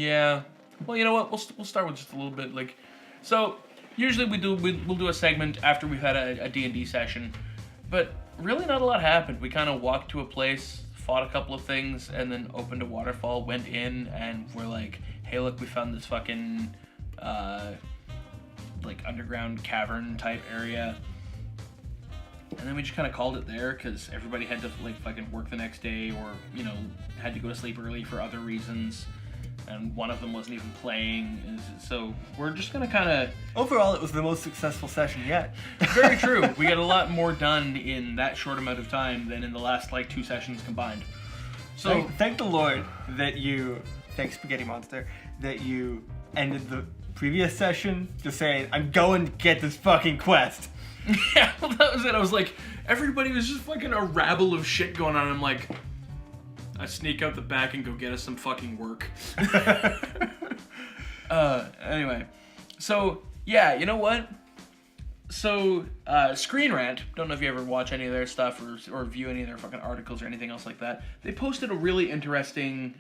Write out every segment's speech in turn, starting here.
Yeah. Well, you know what? We'll start with just a little bit. Like, so usually we'll do a segment after we've had a D&D session, but really not a lot happened. We kind of walked to a place, fought a couple of things, and then opened a waterfall, went in, and we're like, hey, look, we found this fucking like underground cavern type area. And then we just kind of called it there because everybody had to like fucking work the next day, or you know, had to go to sleep early for other reasons. And one of them wasn't even playing, so we're just gonna kind of. Overall, it was the most successful session yet. Very true. We got a lot more done in that short amount of time than in the last like 2 sessions combined. So thank the Lord that thanks Spaghetti Monster, that you ended the previous session just saying, "I'm going to get this fucking quest." Yeah, well, that was it. I was like, everybody was just fucking a rabble of shit going on. I'm like, I sneak out the back and go get us some fucking work. Anyway, so yeah, you know what? So Screen Rant, don't know if you ever watch any of their stuff or view any of their fucking articles or anything else like that. They posted a really interesting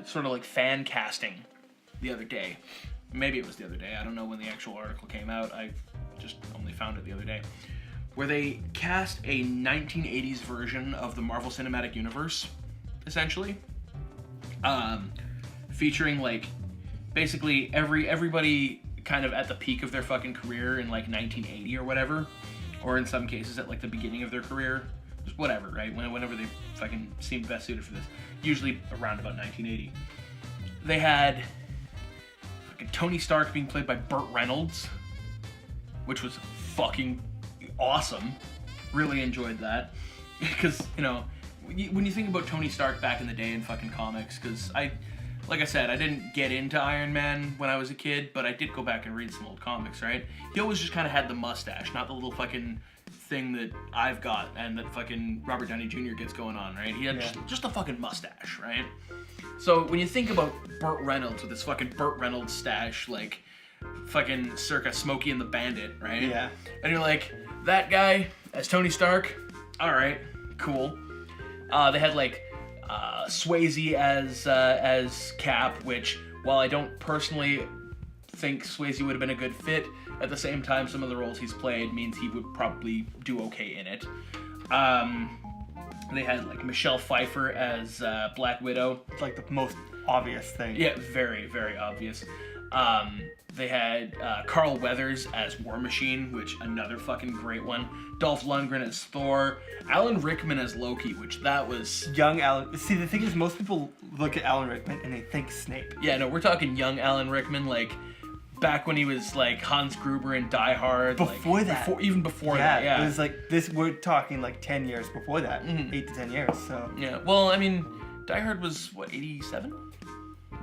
sort of like fan casting the other day. Maybe it was the other day. I don't know when the actual article came out. I just only found it the other day. Where they cast a 1980s version of the Marvel Cinematic Universe, essentially. Featuring, like, basically everybody kind of at the peak of their fucking career in, like, 1980 or whatever. Or in some cases at, like, the beginning of their career. Just whatever, right? Whenever they fucking seemed best suited for this. Usually around about 1980. They had fucking Tony Stark being played by Burt Reynolds, which was fucking awesome. Really enjoyed that. Because, you know, when you think about Tony Stark back in the day in fucking comics, because like I said, I didn't get into Iron Man when I was a kid, but I did go back and read some old comics, right? He always just kind of had the mustache, not the little fucking thing that I've got and that fucking Robert Downey Jr. gets going on, right? He had just a fucking mustache, right? So when you think about Burt Reynolds with this fucking Burt Reynolds stash, like fucking circa Smokey and the Bandit, right? Yeah. And you're like, that guy as Tony Stark, all right, cool. They had like Swayze as Cap, which while I don't personally think Swayze would have been a good fit, at the same time some of the roles he's played means he would probably do okay in it. They had like Michelle Pfeiffer as Black Widow. It's like the most obvious thing. Yeah, very, very obvious. They had Carl Weathers as War Machine, which another fucking great one. Dolph Lundgren as Thor. Alan Rickman as Loki, which that was... Young Alan... See, the thing is, most people look at Alan Rickman and they think Snape. Yeah, no, we're talking young Alan Rickman, like, back when he was, like, Hans Gruber in Die Hard. Before like, that. Even before that, yeah. It was like, we're talking, like, 10 years before that. 8 to 10 years, so... Yeah, well, I mean, Die Hard was, what, 87?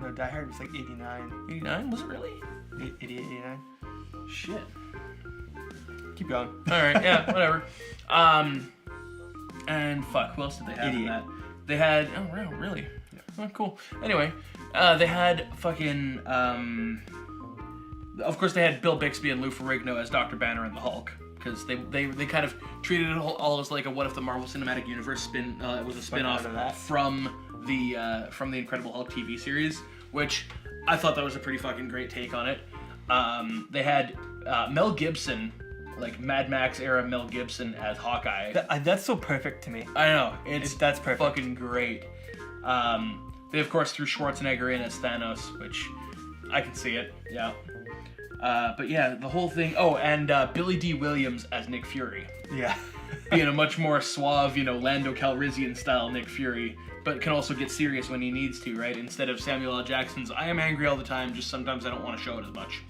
No, Die Hard was, like, 89. 89? Was it really? 88, 89. Shit. Keep going. Alright, yeah, whatever. And fuck, who else did they have in that? They had, oh, wow, really? Yeah. Oh, cool. Anyway, they had fucking, of course they had Bill Bixby and Lou Ferrigno as Dr. Banner and the Hulk, because they kind of treated it all as like a what if the Marvel Cinematic Universe was a spin-off from the Incredible Hulk TV series, which I thought that was a pretty fucking great take on it. They had Mel Gibson, like Mad Max era Mel Gibson as Hawkeye. That's so perfect to me. I know. That's perfect. Fucking great. They of course threw Schwarzenegger in as Thanos, which I can see it. Yeah. But yeah, the whole thing. Oh, and Billy D. Williams as Nick Fury. Yeah. Being a much more suave, Lando Calrissian style Nick Fury, but can also get serious when he needs to, right? Instead of Samuel L. Jackson's, I am angry all the time, just sometimes I don't want to show it as much.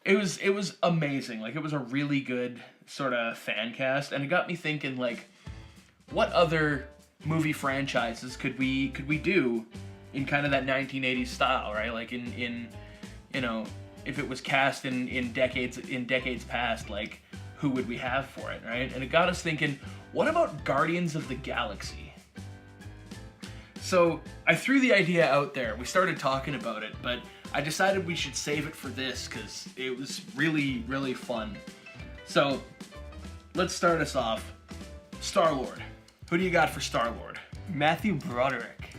It was amazing. Like, it was a really good sort of fan cast, and it got me thinking, like, what other movie franchises could we do in kind of that 1980s style, right? Like in if it was cast in decades past, like, who would we have for it, right? And it got us thinking, what about Guardians of the Galaxy? So I threw the idea out there. We started talking about it, but I decided we should save it for this because it was really, really fun. So let's start us off. Star-Lord. Who do you got for Star-Lord? Matthew Broderick.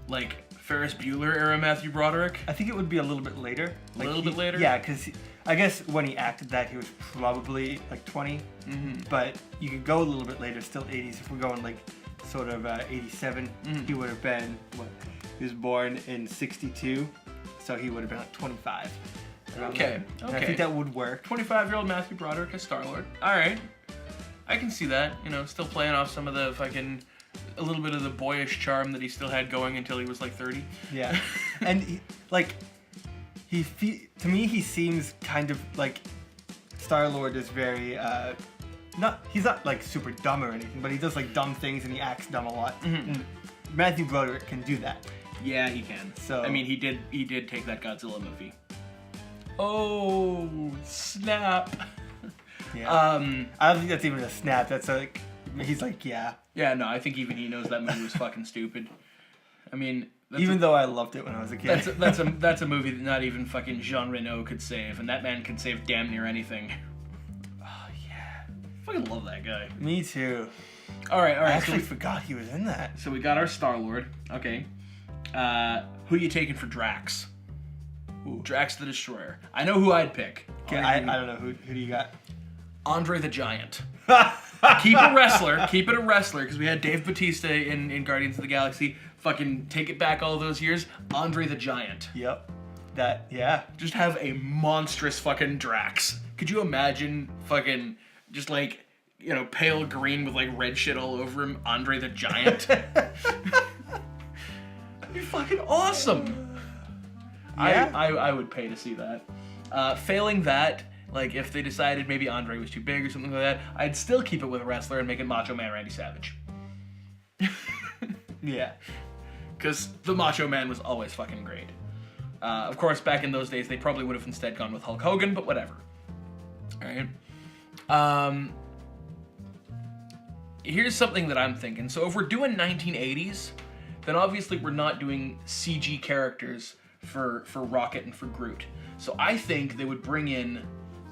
Like, Ferris Bueller era Matthew Broderick? I think it would be a little bit later. A little bit later? Yeah, because I guess when he acted that, he was probably like 20. Mm-hmm. But you could go a little bit later, still 80s. If we're going like sort of 87, he would have been, he was born in 62, so he would have been like 25. Okay. And I think that would work. 25-year-old Matthew Broderick as Star-Lord. All right. I can see that. You know, still playing off some of the fucking, a little bit of the boyish charm that he still had going until he was like 30. Yeah. And to me, he seems kind of like Star-Lord is very, he's not like super dumb or anything, but he does like dumb things and he acts dumb a lot. Mm-hmm. And Matthew Broderick can do that. Yeah, he can. So I mean, he did take that Godzilla movie. Oh, snap. Yeah. I don't think that's even a snap. That's like, he's like, yeah. Yeah, no, I think even he knows that movie was fucking stupid. I mean, even though I loved it when I was a kid. That's a movie that not even fucking Jean Reno could save, and that man could save damn near anything. Oh yeah. I fucking love that guy. Me too. All right. I actually forgot he was in that. So we got our Star-Lord. Okay. Who you taking for Drax? Ooh. Drax the Destroyer. I know who I'd pick. Okay, I don't know. Who do you got? Andre the Giant. Keep a wrestler, because we had Dave Bautista in Guardians of the Galaxy. Fucking take it back all those years. Andre the Giant. Yep. Yeah. Just have a monstrous fucking Drax. Could you imagine fucking just like, you know, pale green with like red shit all over him, Andre the Giant? That'd be fucking awesome. Yeah. I would pay to see that. Failing that, like if they decided maybe Andre was too big or something like that, I'd still keep it with a wrestler and make it Macho Man Randy Savage. Yeah. Because the Macho Man was always fucking great. Of course, back in those days, they probably would have instead gone with Hulk Hogan, but whatever. Alright. Here's something that I'm thinking. So if we're doing 1980s, then obviously we're not doing CG characters for Rocket and for Groot. So I think they would bring in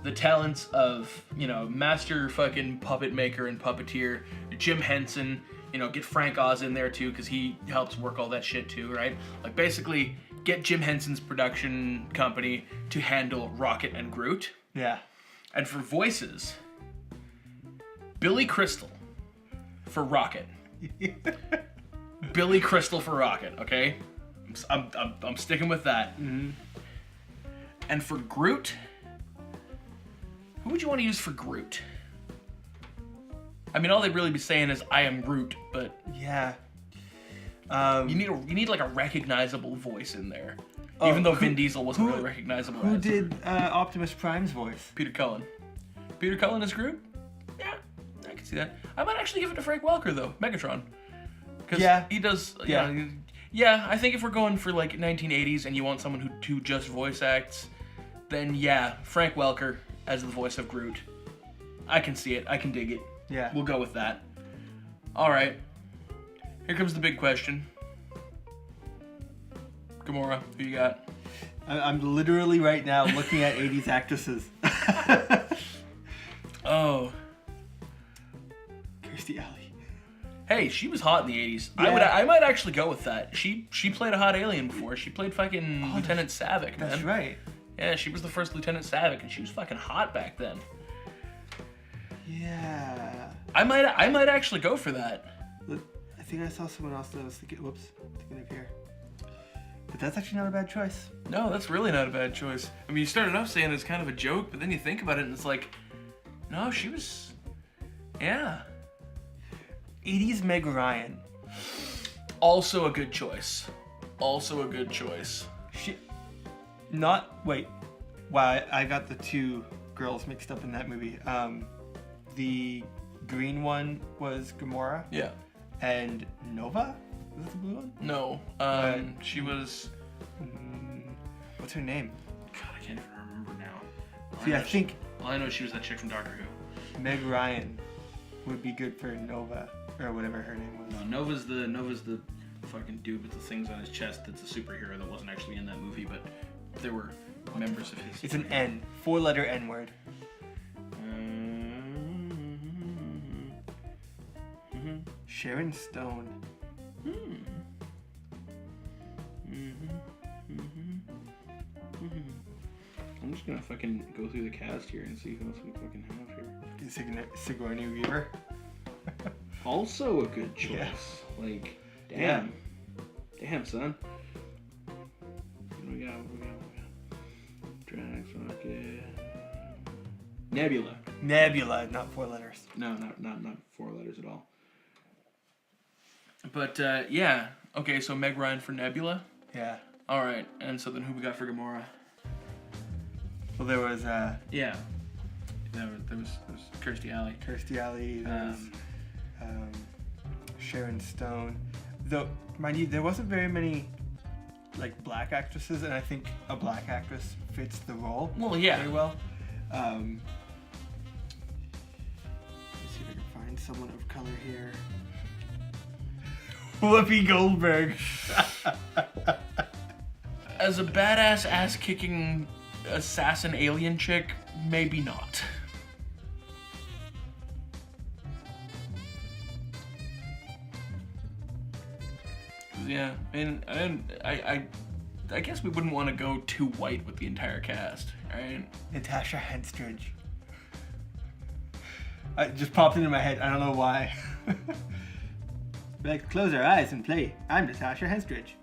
the talents of, you know, master fucking puppet maker and puppeteer Jim Henson. You know, get Frank Oz in there too, because he helps work all that shit too, right? Like basically get Jim Henson's production company to handle Rocket and Groot. Yeah. And for voices, Billy Crystal for Rocket. Billy Crystal for Rocket, okay? I'm sticking with that. Mm-hmm. And for Groot, who would you want to use for Groot? I mean, all they'd really be saying is "I am Groot," but yeah, you need like a recognizable voice in there. Even though Vin Diesel wasn't really recognizable. Who did Optimus Prime's voice? Peter Cullen. Peter Cullen as Groot? Yeah, I can see that. I might actually give it to Frank Welker though, Megatron, because he does. Yeah, I think if we're going for like 1980s and you want someone who just voice acts, then yeah, Frank Welker as the voice of Groot. I can see it. I can dig it. Yeah. We'll go with that. All right. Here comes the big question. Gamora, who you got? I'm literally right now looking at 80s actresses. Oh. Kirstie Alley. Hey, she was hot in the 80s. Yeah. I might actually go with that. She played a hot alien before. She played fucking Lieutenant Savick, man. That's right. Yeah, she was the first Lieutenant Savick, and she was fucking hot back then. Yeah. I might actually go for that. Look, I think I saw someone else that I was thinking of here. But that's actually not a bad choice. No, that's really not a bad choice. I mean, you started off saying it's kind of a joke, but then you think about it and it's like, no, she was, yeah. 80s Meg Ryan. Also a good choice. Wow, I got the two girls mixed up in that movie. The green one was Gamora. Yeah. And Nova? Was that the blue one? No. She was... what's her name? God, I can't even remember now. See, I think... All I know is she was that chick from Doctor Who. Meg Ryan would be good for Nova, or whatever her name was. No, Nova's the fucking dude with the things on his chest that's a superhero that wasn't actually in that movie, but there were members of his... It's an N. 4-letter N word. Sharon Stone. just gonna fucking go through the cast here and see who else we fucking have here. Sigourney Weaver. Also a good choice. Yeah. Like, damn. Damn, son. What do we got? Drax, Rocket. Nebula, not 4 letters. No, not 4 letters at all. But, yeah. Okay, so Meg Ryan for Nebula. Yeah. Alright, and so then who we got for Gamora? Well, there was, Yeah. There was Kirstie Alley. Kirstie Alley, there was, Sharon Stone. Though, mind you, there wasn't very many, like, black actresses, and I think a black actress fits the role Well, yeah. very well. Let's see if I can find someone of color here. Whoopi Goldberg. As a badass ass-kicking assassin alien chick, maybe not. Yeah, and I guess we wouldn't want to go too white with the entire cast, right? Natasha Henstridge. It just popped into my head. I don't know why. Like, close our eyes and play. I'm Natasha Henstridge.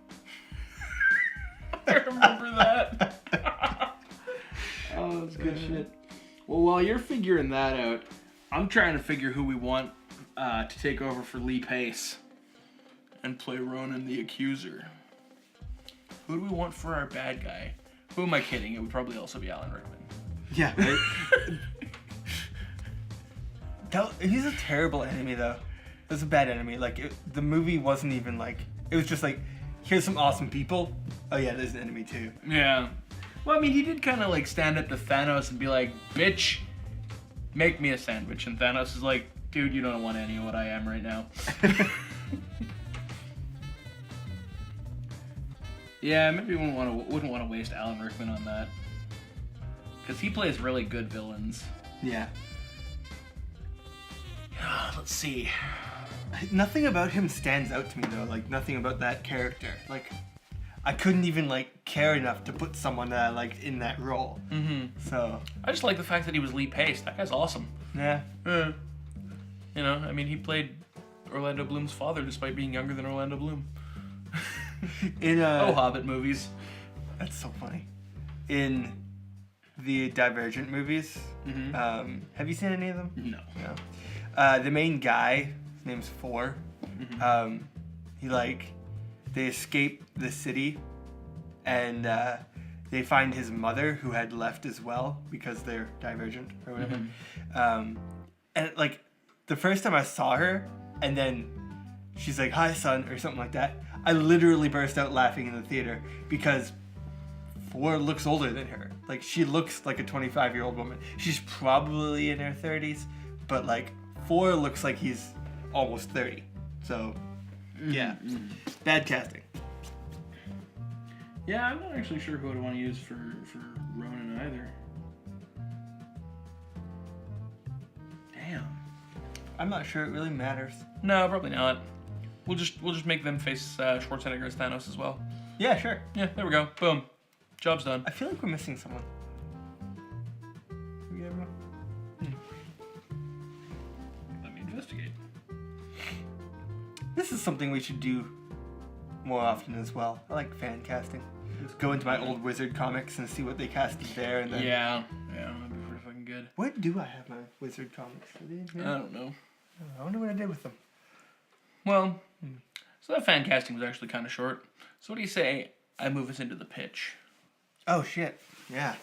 I remember that. Oh, that's good shit. Well, while you're figuring that out, I'm trying to figure who we want to take over for Lee Pace and play Ronan the Accuser. Who do we want for our bad guy? Who am I kidding? It would probably also be Alan Rickman. Yeah, right? He's a terrible enemy, though. It was a bad enemy. Like, the movie wasn't even like... It was just like, here's some awesome people. Oh yeah, there's an enemy too. Yeah. Well, I mean, he did kind of like stand up to Thanos and be like, bitch, make me a sandwich. And Thanos is like, dude, you don't want any of what I am right now. Yeah, maybe we wouldn't want to waste Alan Rickman on that. Because he plays really good villains. Yeah. Let's see. Nothing about him stands out to me, though. Like, nothing about that character. Like, I couldn't even, like, care enough to put someone that I liked in that role. Mm-hmm. So. I just like the fact that he was Lee Pace. That guy's awesome. Yeah. You know, I mean, he played Orlando Bloom's father despite being younger than Orlando Bloom. In Hobbit movies. That's so funny. In the Divergent movies, Mm-hmm. have you seen any of them? No. No. The main guy, his name's Four. Mm-hmm. They escape the city, and they find his mother, who had left as well because they're divergent or whatever. Mm-hmm. And like the first time I saw her, and then she's like, "Hi, son," or something like that. I literally burst out laughing in the theater because Four looks older than her. Like, she looks like a 25-year-old woman. She's probably in her 30s, but like Four looks like he's almost 30. So, yeah, bad casting. Yeah, I'm not actually sure who I'd want to use for Ronan either. Damn. I'm not sure it really matters. No, probably not. We'll just make them face Schwarzenegger as Thanos as well. Yeah, sure. Yeah, there we go. Boom. Job's done. I feel like we're missing someone. We got everyone? Let me investigate. This is something we should do more often as well. I like fan casting. Just go into my old Wizard comics and see what they casted there, and then Yeah, that'd be pretty fucking good. where do I have my Wizard comics? Are they in here? I don't know. I wonder what I did with them. Well, so that fan casting was actually kind of short. So what do you say I move us into the pitch? Oh shit! Yeah.